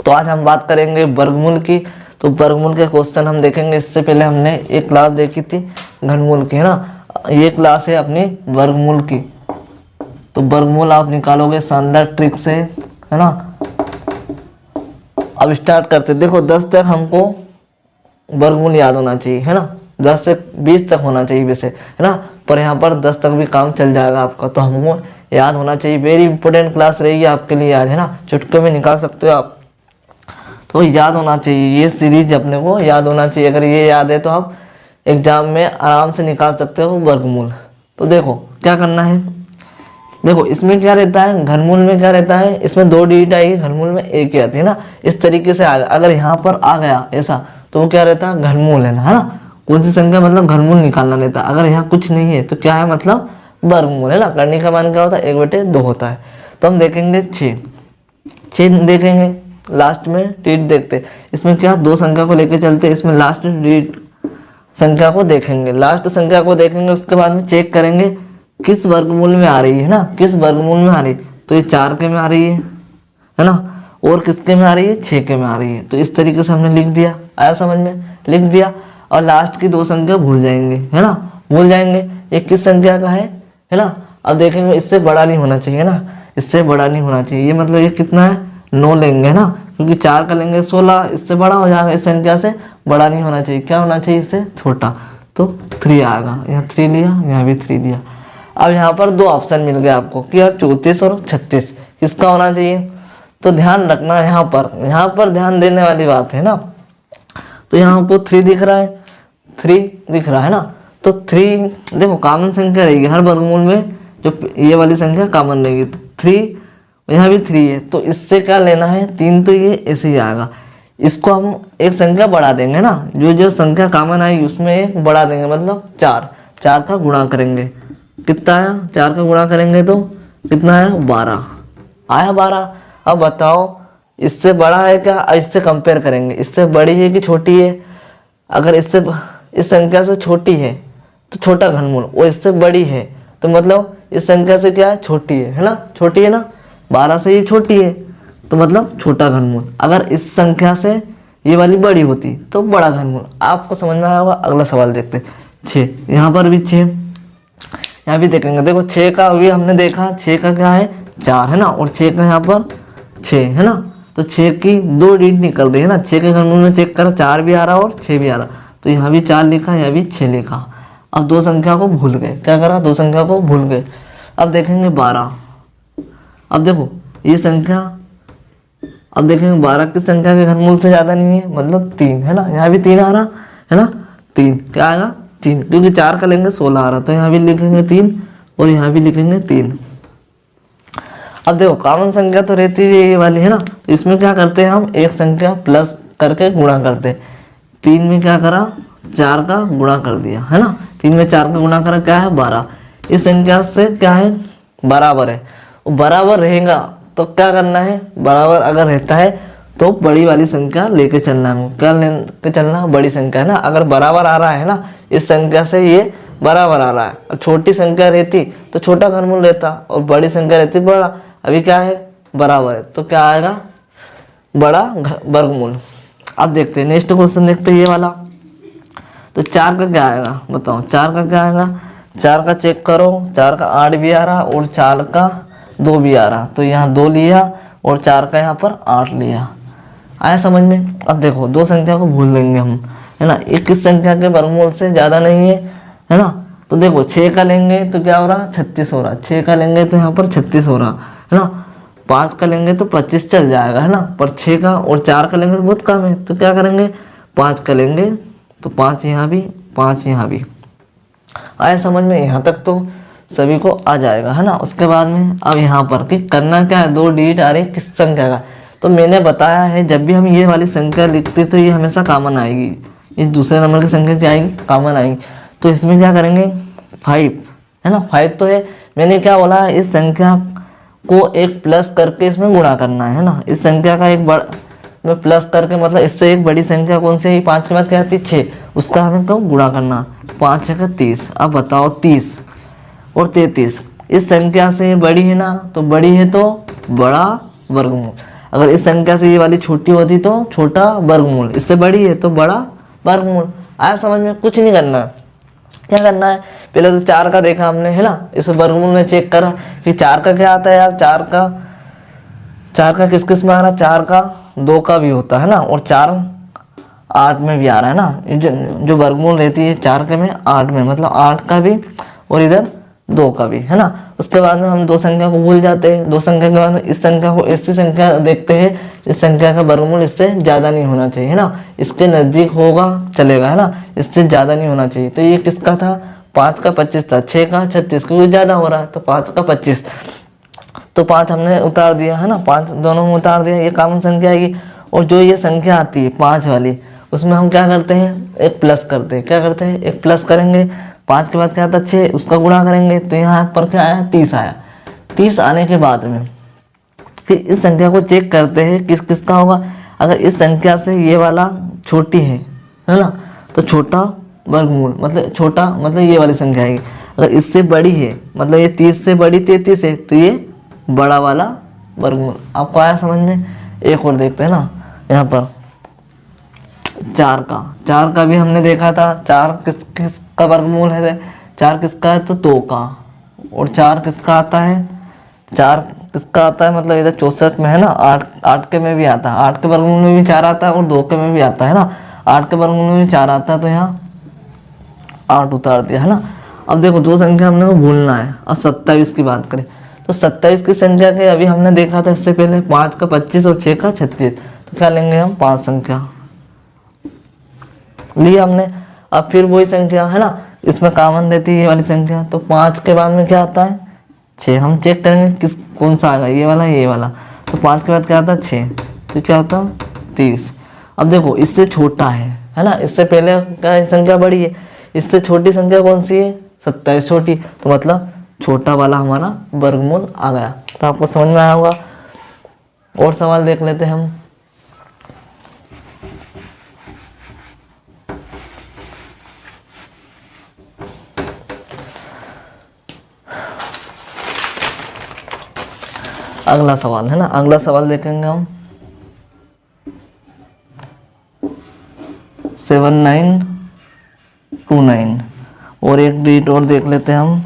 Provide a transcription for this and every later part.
तो आज हम बात करेंगे वर्गमूल की। तो वर्गमूल के क्वेश्चन हम देखेंगे। इससे पहले हमने एक क्लास देखी थी घनमूल की, है ना। ये क्लास है अपनी वर्गमूल की। तो वर्गमूल आप निकालोगे शानदार ट्रिक से, है ना। अब स्टार्ट करते। देखो 10 तक हमको वर्गमूल याद होना चाहिए, है ना। 10 से 20 तक होना चाहिए वैसे, है ना, पर यहाँ पर 10 तक भी काम चल जाएगा आपका। तो हमको याद होना चाहिए। वेरी इंपॉर्टेंट क्लास रहेगी आपके लिए आज, है ना। चुटकी में निकाल सकते हो आप। तो याद होना चाहिए, ये सीरीज अपने को याद होना चाहिए। अगर ये याद है तो आप एग्जाम में आराम से निकाल सकते हो वर्गमूल। तो देखो क्या करना है। देखो इसमें क्या रहता है, घनमूल में क्या रहता है, इसमें 2 डिजिट आएगी, घनमूल में 1 ही आती है ना। इस तरीके से अगर यहाँ पर आ गया ऐसा तो वो क्या रहता है, घनमूल है ना। कौन सी संख्या मतलब घनमूल निकालना रहता है। अगर यहाँ कुछ नहीं है तो क्या है, मतलब वर्गमूल, है ना। करने का मान क्या होता है, 1/2 होता है। तो हम देखेंगे 6 देखेंगे। लास्ट में डिजिट देखते, इसमें क्या 2 संख्या को लेकर चलते, इसमें लास्ट डिजिट संख्या को देखेंगे। लास्ट संख्या को देखेंगे, उसके बाद में चेक करेंगे किस वर्गमूल में आ रही है ना, किस वर्गमूल में आ रही है। तो ये 4 के में आ रही है ना, और किसके में आ रही है, 6 के में आ रही है। तो इस तरीके से हमने लिख दिया। आया समझ में, लिख दिया। और लास्ट की 2 संख्या भूल जाएंगे, है ना, भूल जाएंगे ये किस संख्या का है ना। अब देखेंगे इससे बड़ा नहीं होना चाहिए ना, इससे बड़ा नहीं होना चाहिए। ये मतलब ये कितना है, 9 लेंगे, है ना, क्योंकि 4 का लेंगे 16, इससे बड़ा हो जाएगा। इस संख्या से बड़ा नहीं होना चाहिए, क्या होना चाहिए, इससे छोटा। तो 3 आएगा। यहाँ 3 लिया, यहाँ भी 3 दिया। अब यहाँ पर 2 ऑप्शन मिल गए आपको कि यार 34 और 36 किसका होना चाहिए। तो ध्यान रखना यहाँ पर ध्यान देने वाली बात है ना। तो यहाँ आपको 3 दिख रहा है, 3 दिख रहा है ना। तो 3 देखो कॉमन संख्या रहेगी हर वर्गमूल में, जो ये वाली संख्या कॉमन रहेगी। 3 यहाँ भी 3 है, तो इससे क्या लेना है, 3 तो ये ऐसे ही आएगा। इसको हम एक संख्या बढ़ा देंगे ना, जो संख्या कॉमन आएगी उसमें एक बढ़ा देंगे, मतलब 4 का गुणा करेंगे। कितना आया, 4 का गुणा करेंगे तो कितना आया, 12 आया, 12। अब बताओ इससे बड़ा है क्या, इससे कंपेयर करेंगे, इससे बड़ी है कि छोटी है। अगर इससे इस संख्या से छोटी है तो छोटा घनमूल, वो इससे बड़ी है तो मतलब इस संख्या से क्या है, छोटी है ना, छोटी है ना। 12 से ये छोटी है तो मतलब छोटा घनमूल। अगर इस संख्या से ये वाली बड़ी होती तो बड़ा घनमूल। आपको समझ में आया होगा। अगला सवाल देखते हैं। 6, यहाँ पर भी 6, यहाँ भी देखेंगे। देखो 6 का अभी हमने देखा, 6 का क्या है, 4 है ना, और 6 का यहाँ पर 6 है ना। तो 6 की 2 डिजिट निकल रही है ना। 6 के घनमूल में चेक करा, 4 भी आ रहा और 6 भी आ रहा। तो यहाँ भी 4 लिखा, यहाँ भी 6 लिखा। अब 2 संख्या को भूल गए, क्या करा, 2 संख्या को भूल गए। अब देखेंगे 12। अब देखो ये संख्या, अब देखेंगे 12 की संख्या के घनमूल से ज़्यादा नहीं है, मतलब 3 है ना। यहाँ भी 3 आ रहा है ना, 3 क्या आएगा, 3, क्योंकि 4 का लेंगे 16 आ रहा। तो यहाँ भी लिखेंगे 3 और यहाँ भी लिखेंगे 3। अब देखो कॉमन संख्या तो रहती है ये वाली, है ना। तो इसमें क्या करते हैं हम, एक संख्या प्लस करके गुणा करते हैं। 3 में क्या करा, 4 का गुणा कर दिया, है ना। 3 में 4 का गुणा करा, क्या है, 12। इस संख्या से क्या है, बराबर है। बराबर रहेगा तो क्या करना है, बराबर अगर रहता है तो बड़ी वाली संख्या लेके चलना है। क्या लेके चलना, बड़ी संख्या, है ना। अगर बराबर आ रहा है ना, इस संख्या से ये बराबर आ रहा है, और छोटी संख्या रहती तो छोटा घनमूल रहता, और बड़ी संख्या रहती बड़ा। अभी क्या है, बराबर है, तो क्या आएगा, बड़ा वर्गमूल। अब देखते हैं नेक्स्ट क्वेश्चन, देखते हैं ये वाला। तो 4 का क्या आएगा, बताओ 4 का क्या आएगा। 4 का चेक करो, 4 का 8 भी आ रहा और 4 का 2 भी आ रहा। तो यहाँ 2 लिया और 4 का यहाँ पर 8 लिया। आया समझ में। अब देखो 2 संख्या को भूल लेंगे हम, है ना। एक किस संख्या के वर्गमूल से ज़्यादा नहीं है ना। तो देखो 6 का लेंगे तो क्या हो रहा, 36 हो रहा। 6 का लेंगे तो यहाँ पर 36 हो रहा, है ना। 5 का लेंगे तो 25 चल जाएगा, है ना। पर 6 का और 4 का लेंगे तो बहुत कम है, तो क्या करेंगे, 5 का लेंगे तो 5 यहाँ भी, 5 यहाँ भी। आया समझ में, यहाँ तक तो सभी को आ जाएगा, है ना। उसके बाद में अब यहाँ पर कि करना क्या है, 2 डिजिट आ रही है किस संख्या का। तो मैंने बताया है जब भी हम ये वाली संख्या लिखते तो ये हमेशा कॉमन आएगी। ये दूसरे नंबर की संख्या क्या आएगी, कॉमन आएगी। तो इसमें क्या करेंगे, 5 है ना, 5 तो है। मैंने क्या बोला, इस संख्या को एक प्लस करके इसमें गुणा करना है ना। इस संख्या का एक में प्लस करके, मतलब इससे एक बड़ी संख्या कौन सी है, 5 के बाद क्या आती है, 6, उसका हमें कब गुणा करना, 5 का 30। अब बताओ 30 और 33 इस संख्या से बड़ी है ना, तो बड़ी है तो बड़ा वर्गमूल। अगर इस संख्या से ये वाली छोटी होती तो छोटा वर्गमूल, इससे बड़ी है तो बड़ा वर्गमूल। आया समझ में? कुछ नहीं करना है। क्या करना है, पहले तो 4 का देखा हमने, है ना, इस वर्गमूल में चेक करा कि 4 का क्या आता है यार, 4 का किस किस में आ रहा है, 4 का 2 का भी होता है ना, और 4 8 में भी आ रहा है ना। ये जो वर्गमूल रहती है 4 के में 8 में, मतलब 8 का भी और इधर 2 का भी, है ना। उसके बाद में हम 2 संख्या को भूल जाते हैं। 2 संख्या के बाद में इस संख्या को ऐसी संख्या देखते हैं, इस संख्या का वर्गमूल इससे ज़्यादा नहीं होना चाहिए, है ना, इसके नज़दीक होगा चलेगा, है ना, इससे ज़्यादा नहीं होना चाहिए। तो ये किसका था, 5 का 25 था, 6 का 36, क्योंकि ज़्यादा हो रहा है तो 5 का 25, तो 5 हमने उतार दिया, है ना, 5 दोनों में उतार दिया, ये कॉमन संख्या आएगी। और जो ये संख्या आती है 5 वाली, उसमें हम क्या करते हैं, एक प्लस करते हैं। क्या करते हैं, एक प्लस करेंगे। 5 के बाद क्या आता है, 6, उसका गुणा करेंगे, तो यहाँ पर क्या आया, 30 आया। 30 आने के बाद में फिर इस संख्या को चेक करते हैं किस किस का होगा। अगर इस संख्या से ये वाला छोटी है ना, तो छोटा वर्गमूल, मतलब छोटा मतलब ये वाली संख्या आएगी। अगर इससे बड़ी है, मतलब ये 30 से बड़ी 33 है, तो ये बड़ा वाला वर्गमूल। आपको आया समझ में? एक और देखते हैं ना, यहाँ पर 4 का भी हमने देखा था। 4 किस किस का वर्गमूल है, 4 किसका है, तो 2 का। और 4 किसका आता है, 4 किसका आता है, मतलब इधर 64 में है ना, 8 के में भी आता है, 8 के वर्गमूल में भी 4 आता है और 2 के में भी आता है ना, 8 के वर्गमूल में भी 4 आता है, तो यहाँ 8 उतार दिया, है ना। अब देखो 2 संख्या हमने को भूलना है। अब 27 की बात करें तो 27 की संख्या के अभी हमने देखा था इससे पहले, 5 का 25 और 6 का 36, तो क्या लेंगे हम, 5 संख्या ली हमने। अब फिर वही संख्या, है ना, इसमें कॉमन रहती है ये वाली संख्या, तो 5 के बाद में क्या आता है, 6। हम चेक करेंगे किस कौन सा आएगा, ये वाला ये वाला, तो 5 के बाद क्या आता है, 6, तो क्या होता है 30। अब देखो इससे छोटा है ना, इससे पहले क्या संख्या बड़ी है, इससे छोटी संख्या कौन सी है, 27 छोटी, तो मतलब छोटा वाला हमारा वर्गमूल आ गया। तो आपको समझ में आया होगा। और सवाल देख लेते हैं हम। अगला सवाल, है ना, अगला सवाल देखेंगे हम 7929। और एक डिजिट और देख लेते हैं हम,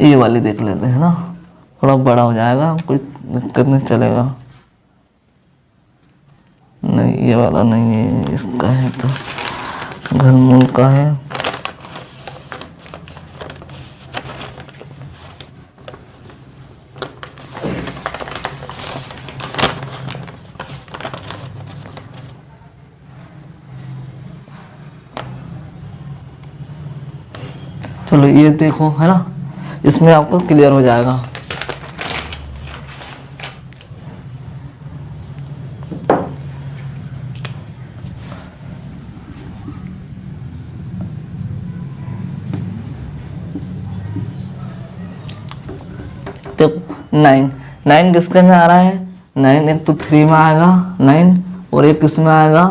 ये वाली देख लेते हैं ना, थोड़ा बड़ा हो जाएगा, कोई दिक्कत नहीं, चलेगा। नहीं ये वाला नहीं है, इसका है तो घनमूल का है। चलो ये देखो, है ना, इसमें आपको क्लियर हो जाएगा। तो 9 किसके में आ रहा है, 9 एक तो 3 में आएगा 9, और एक किस में आएगा,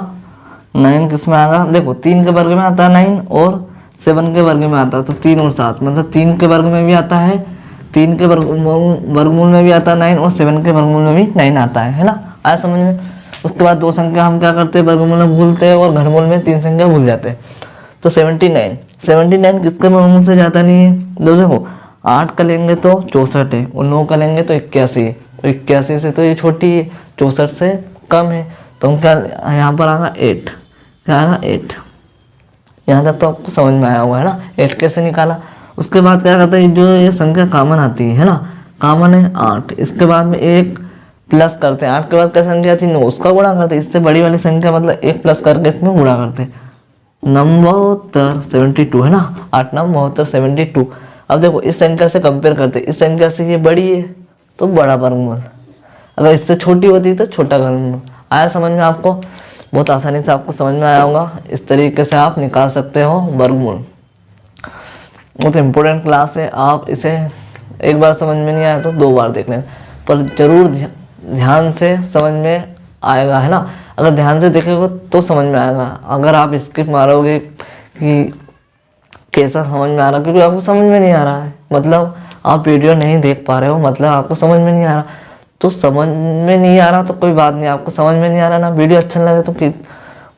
9 किस में आएगा, देखो 3 के वर्ग में आता है 9 और 7 के वर्ग में आता है, तो 3 और 7, मतलब 3 के वर्ग में भी आता है, 3 के वर्गमूल में भी आता है 9, और 7 के वर्गमूल में भी 9 आता है ना। आया समझ में? उसके बाद 2 संख्या हम क्या करते हैं, वर्गमूल में भूलते हैं, और घनमूल में 3 संख्या भूल जाते हैं। तो 79 किसके वर्गमूल से जाता नहीं है, देखो 8 का लेंगे तो 64 है, और 9 का लेंगे तो 81 है, 81 से तो ये छोटी है, 64 से कम है, तो हम क्या यहाँ पर आएगा 8, क्या आएगा 8। यहाँ तक तो आपको समझ में आया होगा, है ना, 8 कैसे निकाला। उसके बाद क्या करते हैं, जो ये संख्या कॉमन आती है ना, कॉमन है 8, इसके बाद में एक प्लस करते हैं, 8 के बाद क्या संख्या आती है 9, उसका गुणा करते हैं, इससे बड़ी वाली संख्या मतलब एक प्लस करके इसमें गुणा करते हैं। 9 72 है ना, 8 9 72। अब देखो इस संख्या से कंपेयर करते हैं, इस संख्या से ये बड़ी है तो बड़ा वर्गमूल, अगर इससे छोटी होती तो छोटा वर्गमूल। आया समझ में आपको? बहुत आसानी से आपको समझ में आया होगा। इस तरीके से आप निकाल सकते हो वर्गमूल। बहुत इम्पोर्टेंट क्लास है, आप इसे एक बार समझ में नहीं आया तो 2 बार देख लें, पर जरूर ध्यान से समझ में आएगा, है ना। अगर ध्यान से देखेगा तो समझ में आएगा, अगर आप स्किप मारोगे कि कैसा समझ में आ रहा, क्योंकि आपको समझ में नहीं आ रहा है, मतलब आप वीडियो नहीं देख पा रहे हो मतलब आपको समझ में नहीं आ रहा। तो समझ में नहीं आ रहा तो कोई बात नहीं, आपको समझ में नहीं आ रहा ना, वीडियो अच्छा लगे तो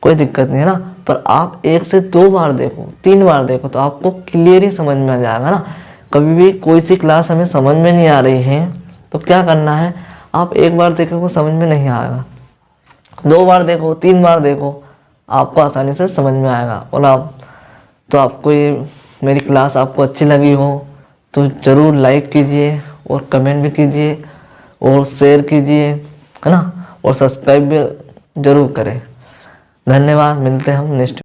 कोई दिक्कत नहीं है ना। पर आप 1 से 2 बार देखो, 3 बार देखो तो आपको क्लियर ही समझ में आ जाएगा ना। कभी भी कोई सी क्लास हमें समझ में नहीं आ रही है तो क्या करना है, आप 1 बार देखो समझ में नहीं आएगा, 2 बार देखो, 3 बार देखो, आपको आसानी से समझ में आएगा। और आप तो आपको ये मेरी क्लास आपको अच्छी लगी हो तो ज़रूर लाइक कीजिए और कमेंट भी कीजिए और शेयर कीजिए, है ना, और सब्सक्राइब भी ज़रूर करें। धन्यवाद, मिलते हैं हम नेक्स्ट